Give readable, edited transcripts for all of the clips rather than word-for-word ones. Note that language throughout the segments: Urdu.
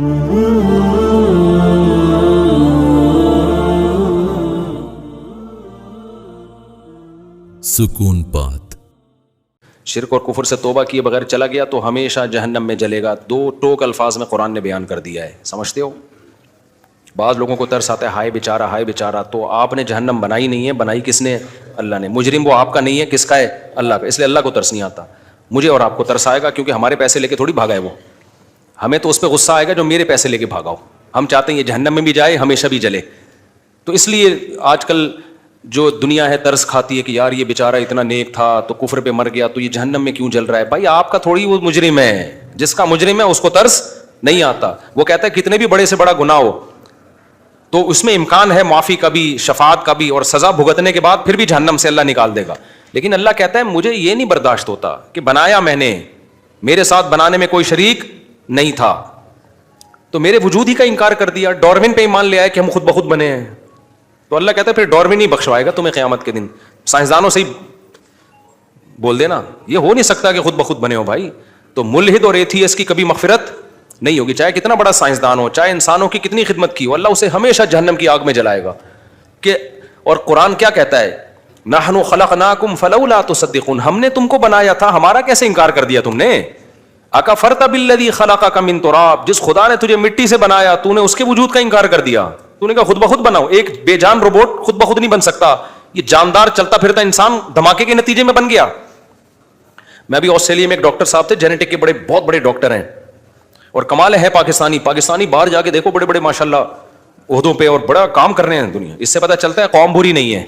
سکون پات. شرک اور کفر سے توبہ کیے بغیر چلا گیا تو ہمیشہ جہنم میں جلے گا. 2 ٹوک الفاظ میں قرآن نے بیان کر دیا ہے, سمجھتے ہو؟ بعض لوگوں کو ترس آتا ہے, ہائے بیچارہ ہائے بیچارہ. تو آپ نے جہنم بنائی نہیں ہے, بنائی کس نے؟ اللہ نے. مجرم وہ آپ کا نہیں ہے, کس کا ہے؟ اللہ کا. اس لیے اللہ کو ترس نہیں آتا. مجھے اور آپ کو ترس آئے گا کیونکہ ہمارے پیسے لے کے تھوڑی بھاگا ہے وہ. ہمیں تو اس پہ غصہ آئے گا جو میرے پیسے لے کے بھاگا ہو. ہم چاہتے ہیں یہ جہنم میں بھی جائے, ہمیشہ بھی جلے. تو اس لیے آج کل جو دنیا ہے ترس کھاتی ہے کہ یار یہ بیچارہ اتنا نیک تھا تو کفر پہ مر گیا تو یہ جہنم میں کیوں جل رہا ہے. بھائی آپ کا تھوڑی وہ مجرم ہے, جس کا مجرم ہے اس کو ترس نہیں آتا. وہ کہتا ہے کتنے بھی بڑے سے بڑا گناہ ہو تو اس میں امکان ہے معافی کا بھی, شفاعت کا بھی, اور سزا بھگتنے کے بعد پھر بھی جہنم سے اللہ نکال دے گا. لیکن اللہ کہتا ہے مجھے یہ نہیں برداشت ہوتا کہ بنایا میں نے, میرے ساتھ بنانے میں کوئی شریک نہیں تھا, تو میرے وجود ہی کا انکار کر دیا. ڈارون پہ ایمان لے آئے کہ ہم خود بخود بنے ہیں. تو اللہ کہتا ہے پھر ڈارون ہی بخشوائے گا تمہیں قیامت کے دن. سائنسدانوں سے ہی بول دینا, یہ ہو نہیں سکتا کہ خود بخود بنے ہو بھائی. تو ملحد اور ایتھیسٹ کی کبھی مغفرت نہیں ہوگی, چاہے کتنا بڑا سائنسدان ہو, چاہے انسانوں کی کتنی خدمت کی ہو, اللہ اسے ہمیشہ جہنم کی آگ میں جلائے گا. کہ اور قرآن کیا کہتا ہے, نحن خلقناکم فلولا تصدقون, ہم نے تم کو بنایا تھا, ہمارا کیسے انکار کر دیا تم نے. اکفرت بالذی خلقک من تراب, جس خدا نے تجھے مٹی سے بنایا تو نے اس کے وجود کا انکار کر دیا. تو نے کہا خود بخود بناؤ. ایک بے جان روبوٹ خود بخود نہیں بن سکتا, یہ جاندار چلتا پھرتا انسان دھماکے کے نتیجے میں بن گیا. میں ابھی آسٹریلیا میں ایک ڈاکٹر صاحب تھے, جینیٹک کے بہت بڑے ڈاکٹر ہیں, اور کمال ہے پاکستانی باہر جا کے دیکھو بڑے بڑے ماشاءاللہ عہدوں پہ اور بڑا کام کر رہے ہیں دنیا. اس سے پتہ چلتا ہے قوم بری نہیں ہے.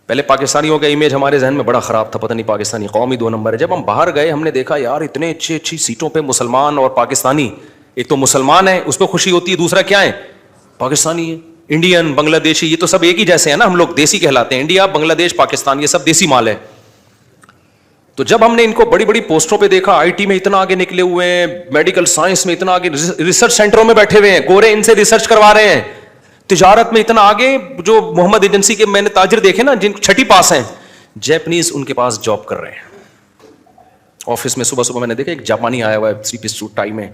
پہلے پاکستانیوں کا امیج ہمارے ذہن میں بڑا خراب تھا, پتہ نہیں پاکستانی قوم ہی 2 نمبر ہے. جب ہم باہر گئے ہم نے دیکھا یار اتنے اچھی سیٹوں پہ مسلمان اور پاکستانی. ایک تو مسلمان ہے اس پہ خوشی ہوتی ہے, دوسرا کیا ہے پاکستانی ہے. انڈین, بنگلہ دیشی, یہ تو سب ایک ہی جیسے ہیں نا, ہم لوگ دیسی کہلاتے ہیں. انڈیا, بنگلہ دیش, پاکستان, یہ سب دیسی مال ہے. تو جب ہم نے ان کو بڑی بڑی پوسٹوں پہ دیکھا, آئی ٹی میں اتنا آگے نکلے ہوئے ہیں, میڈیکل سائنس میں اتنا آگے, ریسرچ سینٹروں میں بیٹھے ہوئے ہیں, گورے ان سے ریسرچ کروا رہے ہیں, تجارت میں اتنا آگے. جو محمد ایجنسی کے میں نے تاجر دیکھے نا جن 6ٹی پاس ہیں, جیپنیز ان کے پاس جاب کر رہے ہیں آفس میں. صبح میں نے دیکھا ایک جاپانی آیا ہوا ہے 3 پیس سوٹ ٹائی میں,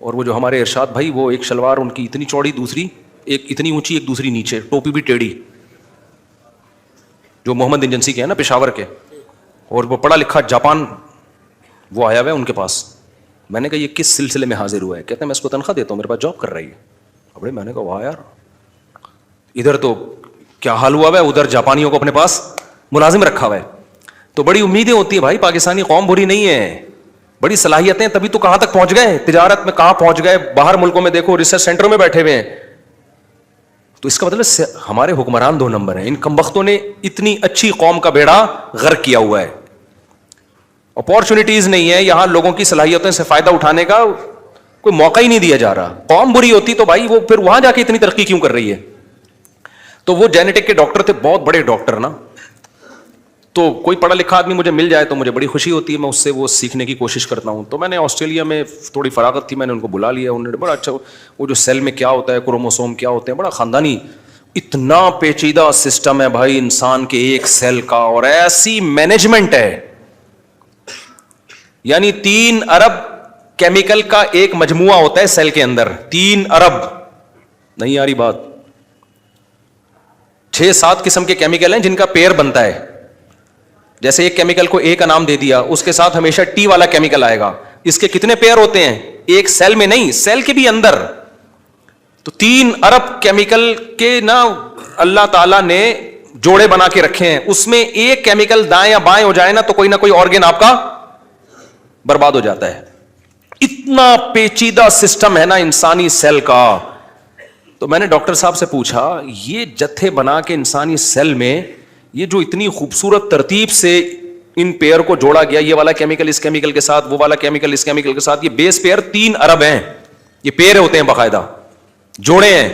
اور وہ جو ہمارے ارشاد بھائی, وہ ایک شلوار ان کی اتنی چوڑی, دوسری ایک اتنی اونچی, ایک دوسری نیچے, ٹوپی بھی ٹیڑھی, جو محمد ایجنسی کے ہیں نا پشاور کے, اور وہ پڑھا لکھا جاپان وہ آیا ہوا ہے ان کے پاس. میں نے کہا یہ کس سلسلے میں حاضر ہوا ہے؟ کہتے ہیں میں اس کو تنخواہ دیتا ہوں, میرے پاس جاب کر رہی ہے. ابڑے میں نے کہا واہ یار, ادھر تو کیا حال ہوا ہے, ادھر جاپانیوں کو اپنے پاس ملازم رکھا ہوا ہے. تو بڑی امیدیں ہوتی ہیں بھائی, پاکستانی قوم بری نہیں ہے, بڑی صلاحیتیں, تبھی تو کہاں تک پہنچ گئے, تجارت میں کہاں پہنچ گئے, باہر ملکوں میں دیکھو ریسرچ سینٹروں میں بیٹھے ہوئے ہیں. تو اس کا مطلب ہمارے حکمران 2 نمبر ہیں. ان کمبختوں نے اتنی اچھی قوم کا بیڑا غرق کیا ہوا ہے. اپارچونیٹیز نہیں ہے یہاں, لوگوں کی صلاحیتوں سے فائدہ اٹھانے کا کوئی موقع ہی نہیں دیا جا رہا. قوم بری ہوتی تو بھائی وہ پھر وہاں جا کے اتنی ترقی کیوں کر رہی ہے. تو وہ جینیٹک کے ڈاکٹر تھے, بہت بڑے ڈاکٹر نا. تو کوئی پڑھا لکھا آدمی مجھے مل جائے تو مجھے بڑی خوشی ہوتی ہے, میں اس سے وہ سیکھنے کی کوشش کرتا ہوں. تو میں نے آسٹریلیا میں تھوڑی فراغت تھی, میں نے ان کو بلا لیا. انہوں نے بڑا اچھا, وہ جو سیل میں کیا ہوتا ہے, کروموسوم کیا ہوتے ہیں, بڑا خاندانی, اتنا پیچیدہ سسٹم ہے بھائی انسان کے ایک سیل کا, اور ایسی مینجمنٹ ہے, یعنی 3 ارب کیمیکل کا ایک مجموعہ ہوتا ہے سیل کے اندر. 3 ارب, نہیں آ رہی بات, 6-7 قسم کے کیمیکل ہیں جن کا پیر بنتا ہے. جیسے ایک کیمیکل کو A کا نام دے دیا, اس کے ساتھ ہمیشہ T والا کیمیکل آئے گا. اس کے کتنے پیر ہوتے ہیں ایک سیل میں, نہیں سیل کے بھی اندر. تو 3 ارب کیمیکل کے نا اللہ تعالیٰ نے جوڑے بنا کے رکھے ہیں. اس میں ایک کیمیکل دائیں یا بائیں ہو جائے نا تو کوئی نہ کوئی آرگن آپ کا برباد ہو جاتا ہے. اتنا پیچیدہ سسٹم ہے نا انسانی سیل کا. تو میں نے ڈاکٹر صاحب سے پوچھا, یہ جتھے بنا کے انسانی سیل میں یہ جو اتنی خوبصورت ترتیب سے ان پیئر کو جوڑا گیا, یہ والا کیمیکل اس کیمیکل کے ساتھ, وہ والا کیمیکل اس کیمیکل کے ساتھ, یہ بیس پیئر 3 ارب ہیں. یہ پیئر ہوتے ہیں باقاعدہ, جوڑے ہیں.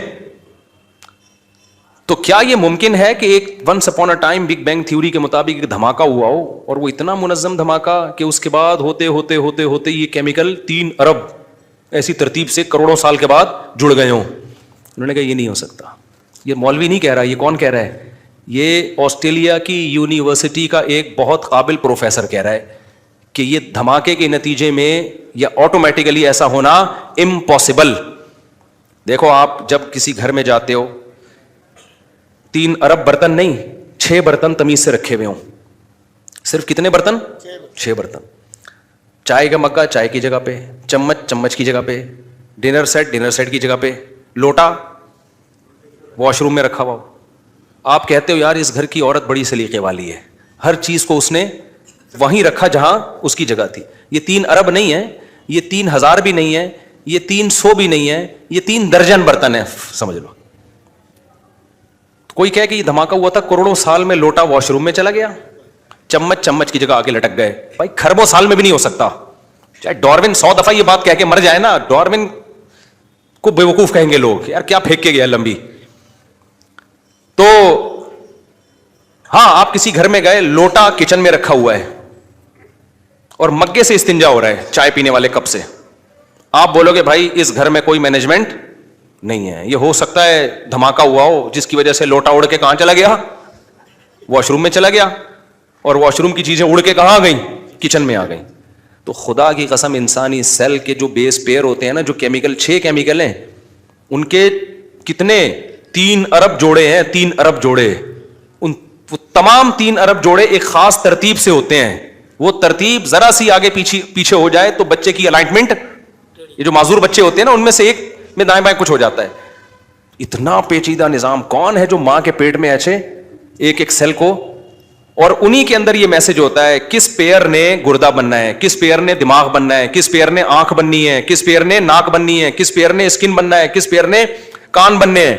تو کیا یہ ممکن ہے کہ ایک once upon a time big bang theory کے مطابق ایک دھماکہ ہوا ہو, اور وہ اتنا منظم دھماکہ کہ اس کے بعد ہوتے ہوتے ہوتے ہوتے یہ کیمیکل 3 ارب ایسی ترتیب سے کروڑوں سال کے بعد جڑ گئے ہوں؟ انہوں نے کہا یہ نہیں ہو سکتا. یہ مولوی نہیں کہہ رہا, یہ کون کہہ رہا ہے؟ یہ آسٹریلیا کی یونیورسٹی کا ایک بہت قابل پروفیسر کہہ رہا ہے کہ یہ دھماکے کے نتیجے میں یا آٹومیٹیکلی ایسا ہونا امپاسبل. دیکھو آپ جب کسی گھر میں جاتے ہو 3 ارب برتن نہیں 6 برتن تمیز سے رکھے ہوئے ہوں. صرف کتنے برتن؟ 6 برتن. چائے کا مگا چائے کی جگہ پہ, چمچ چمچ کی جگہ پہ, ڈنر سیٹ کی جگہ پہ, لوٹا واش روم میں رکھا ہوا. آپ کہتے ہو یار اس گھر کی عورت بڑی سلیقے والی ہے, ہر چیز کو اس نے وہیں رکھا جہاں اس کی جگہ تھی. یہ 3 ارب نہیں ہے, یہ 3000 بھی نہیں ہے, یہ 300 بھی نہیں ہے, یہ 3 درجن برتن ہے, سمجھ لو. کوئی کہے کہ یہ دھماکہ ہوا تھا کروڑوں سال میں, لوٹا واش روم میں چلا گیا, چمچ کی جگہ آ کے لٹک گئے. بھائی کھربوں سال میں بھی نہیں ہو سکتا. چاہے ڈاروین 100 دفعہ یہ بات کہہ کے مر جائے نا, ڈاروین کو بیوقوف کہیں گے لوگ, یار کیا پھینک کے گیا لمبی. تو ہاں آپ کسی گھر میں گئے, لوٹا کچن میں رکھا ہوا ہے اور مگے سے استنجا ہو رہا ہے چائے پینے والے کپ سے. آپ بولو گے بھائی اس گھر میں کوئی مینجمنٹ نہیں ہے, یہ ہو سکتا ہے دھماکہ ہوا ہو جس کی وجہ سے لوٹا اڑ کے کہاں چلا گیا؟ واش روم میں چلا گیا, اور واش روم کی چیزیں اڑ کے کہاں آ گئیں؟ کچن میں آ گئیں. تو خدا کی قسم انسانی سیل کے جو بیس پیئر ہوتے ہیں نا, جو کیمیکل 6 کیمیکل ہیں, ان کے کتنے 3 ارب جوڑے ہیں. 3 ارب جوڑے, ان تمام 3 ارب جوڑے ایک خاص ترتیب سے ہوتے ہیں. وہ ترتیب ذرا سی آگے پیچھے ہو جائے تو بچے کی الائنمنٹ, یہ جو معذور بچے ہوتے ہیں نا ان میں سے ایک میں دائیں بائیں کچھ ہو جاتا ہے. اتنا پیچیدہ نظام. کون ہے جو ماں کے پیٹ میں ایسے ایک سیل کو, اور انہی کے اندر یہ میسج ہوتا ہے کس پیئر نے گردہ بننا ہے, کس پیئر نے دماغ بننا ہے, کس پیئر نے آنکھ بننی ہے, کس پیئر نے ناک بننی ہے, کس پیئر نے اسکن بننا ہے, کس پیئر نے کان بننے ہیں.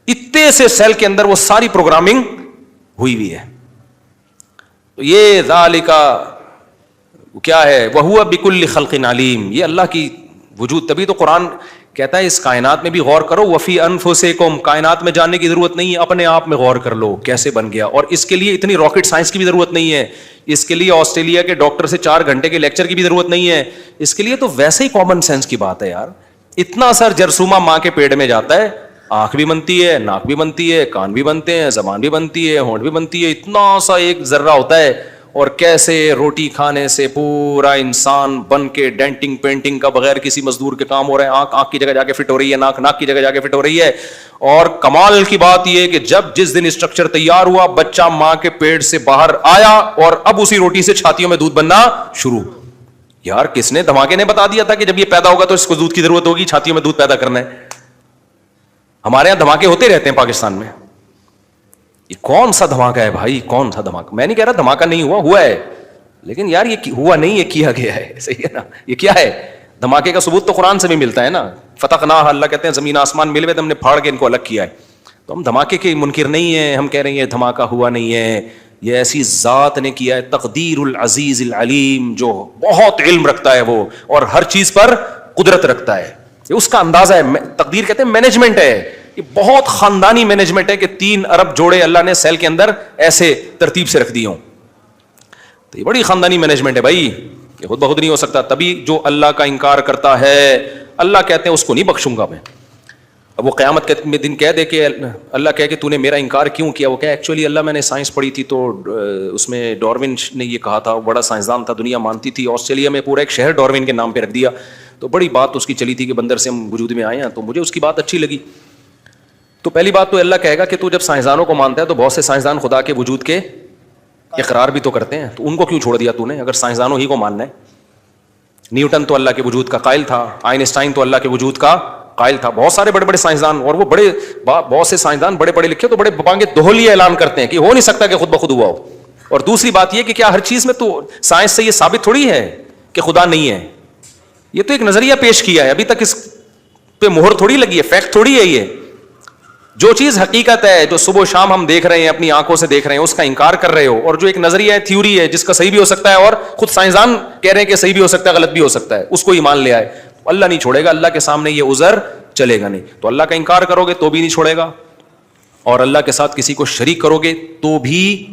اتنے سے سیل کے اندر وہ ساری پروگرامنگ ہوئی ہوئی ہے. تو یہ ذالک کیا ہے, وہو بکل خلق علیم, یہ اللہ کی وجود. تبھی تو قرآن کہتا ہے اس کائنات میں بھی غور کرو. وفی انفسکم, کائنات میں جاننے کی ضرورت نہیں ہے, اپنے آپ میں غور کر لو کیسے بن گیا. اور اس کے لیے اتنی راکٹ سائنس کی بھی ضرورت نہیں ہے, اس کے لیے آسٹریلیا کے ڈاکٹر سے 4 گھنٹے کے لیکچر کی بھی ضرورت نہیں ہے. اس کے لیے تو ویسے ہی کامن سینس کی بات ہے یار. اتنا سر جرثومہ ماں کے پیٹ میں جاتا ہے, آنکھ بھی بنتی ہے, ناک بھی بنتی ہے, کان بھی بنتے ہیں, زبان بھی بنتی ہے, ہونٹ بھی بنتی ہے, اتنا سا ایک ذرہ ہوتا ہے. اور کیسے روٹی کھانے سے پورا انسان بن کے ڈینٹنگ پینٹنگ کا بغیر کسی مزدور کے کام ہو رہے ہیں. آنکھ کی جگہ جا کے فٹ ہو رہی ہے, ناک کی جگہ جا کے فٹ ہو رہی ہے. اور کمال کی بات یہ ہے کہ جس دن اسٹرکچر تیار ہوا, بچہ ماں کے پیٹ سے باہر آیا اور اب اسی روٹی سے چھاتیوں میں دودھ بننا شروع. یار کس نے, دھماکے نے بتا دیا تھا کہ جب یہ پیدا ہوگا تو اس کو دودھ کی ضرورت ہوگی, چھاتیوں میں دودھ پیدا کرنا ہے. ہمارے یہاں دھماکے ہوتے رہتے ہیں پاکستان میں. یہ کون سا دھماکہ ہے بھائی, کون سا دھماکہ؟ میں نہیں کہہ رہا دھماکہ نہیں ہوا ہے, لیکن یار یہ ہوا نہیں, یہ کیا گیا ہے. صحیح ہے نا, یہ کیا ہے؟ دھماکے کا ثبوت تو قرآن سے بھی ملتا ہے نا. فتقناہ, اللہ کہتے ہیں زمین آسمان ملے ہوئے ہم نے پھاڑ کے ان کو الگ کیا ہے. تو ہم دھماکے کے منکر نہیں ہیں, ہم کہہ رہے ہیں یہ دھماکہ ہوا نہیں ہے, یہ ایسی ذات نے کیا ہے, تقدیر العزیز العلیم, جو بہت علم رکھتا ہے وہ, اور ہر چیز پر قدرت رکھتا ہے. یہ اس کا اندازہ ہے. تقدیر کہتے ہیں مینجمنٹ ہے, یہ بہت خاندانی مینجمنٹ ہے کہ 3 ارب جوڑے اللہ نے سیل کے اندر ایسے ترتیب سے رکھ دیے ہوں. تو یہ بڑی خاندانی مینجمنٹ ہے بھائی, یہ خود بخود نہیں ہو سکتا. تبھی جو اللہ کا انکار کرتا ہے, اللہ کہتے ہیں اس کو نہیں بخشوں گا میں. اب وہ قیامت کے دن کہہ دے کہ اللہ کہے کہ تو نے میرا انکار کیوں کیا, وہ کہے ایکچولی اللہ میں نے سائنس پڑھی تھی تو اس میں ڈاروین نے یہ کہا تھا, بڑا سائنسدان تھا, دنیا مانتی تھی. آسٹریلیا میں پورا ایک شہر ڈاروین کے نام پہ رکھ دیا. تو بڑی بات اس کی چلی تھی کہ بندر سے ہم وجود میں آئے ہیں, تو مجھے اس کی بات اچھی لگی. تو پہلی بات تو اللہ کہے گا کہ تو جب سائنسدانوں کو مانتا ہے تو بہت سے سائنسدان خدا کے وجود کے اقرار بھی تو کرتے ہیں, تو ان کو کیوں چھوڑ دیا تو نے اگر سائنسدانوں ہی کو ماننا ہے؟ نیوٹن تو اللہ کے وجود کا قائل تھا, آئنسٹائن تو اللہ کے وجود کا قائل تھا, بہت سارے بڑے بڑے سائنسدان, اور وہ بہت سے سائنسدان بڑے پڑھے لکھے تو بڑے بانگے دہلی اعلان کرتے ہیں کہ ہو نہیں سکتا کہ خود بخود ہوا ہو. اور دوسری بات یہ کہ کیا ہر چیز میں تو سائنس سے یہ ثابت تھوڑی ہے کہ خدا نہیں ہے, یہ تو ایک نظریہ پیش کیا ہے, ابھی تک اس پہ مہر تھوڑی لگی ہے, فیکٹ تھوڑی ہے. یہ جو چیز حقیقت ہے, جو صبح و شام ہم دیکھ رہے ہیں, اپنی آنکھوں سے دیکھ رہے ہیں, اس کا انکار کر رہے ہو, اور جو ایک نظریہ ہے, تھیوری ہے, جس کا صحیح بھی ہو سکتا ہے اور خود سائنسدان کہہ رہے ہیں کہ صحیح بھی ہو سکتا ہے, غلط بھی ہو سکتا ہے, اس کو ایمان لے آئے, اللہ نہیں چھوڑے گا. اللہ کے سامنے یہ عذر چلے گا نہیں. تو اللہ کا انکار کرو گے تو بھی نہیں چھوڑے گا, اور اللہ کے ساتھ کسی کو شریک کرو گے تو بھی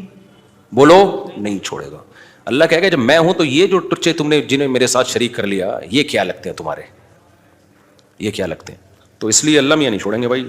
بولو نہیں چھوڑے گا. اللہ کہے گا جب میں ہوں تو یہ جو ٹچے تم نے جنہیں میرے ساتھ شریک کر لیا, یہ کیا لگتے ہیں تمہارے, یہ کیا لگتے ہیں؟ تو اس لیے اللہ میاں نہیں چھوڑیں گے بھائی.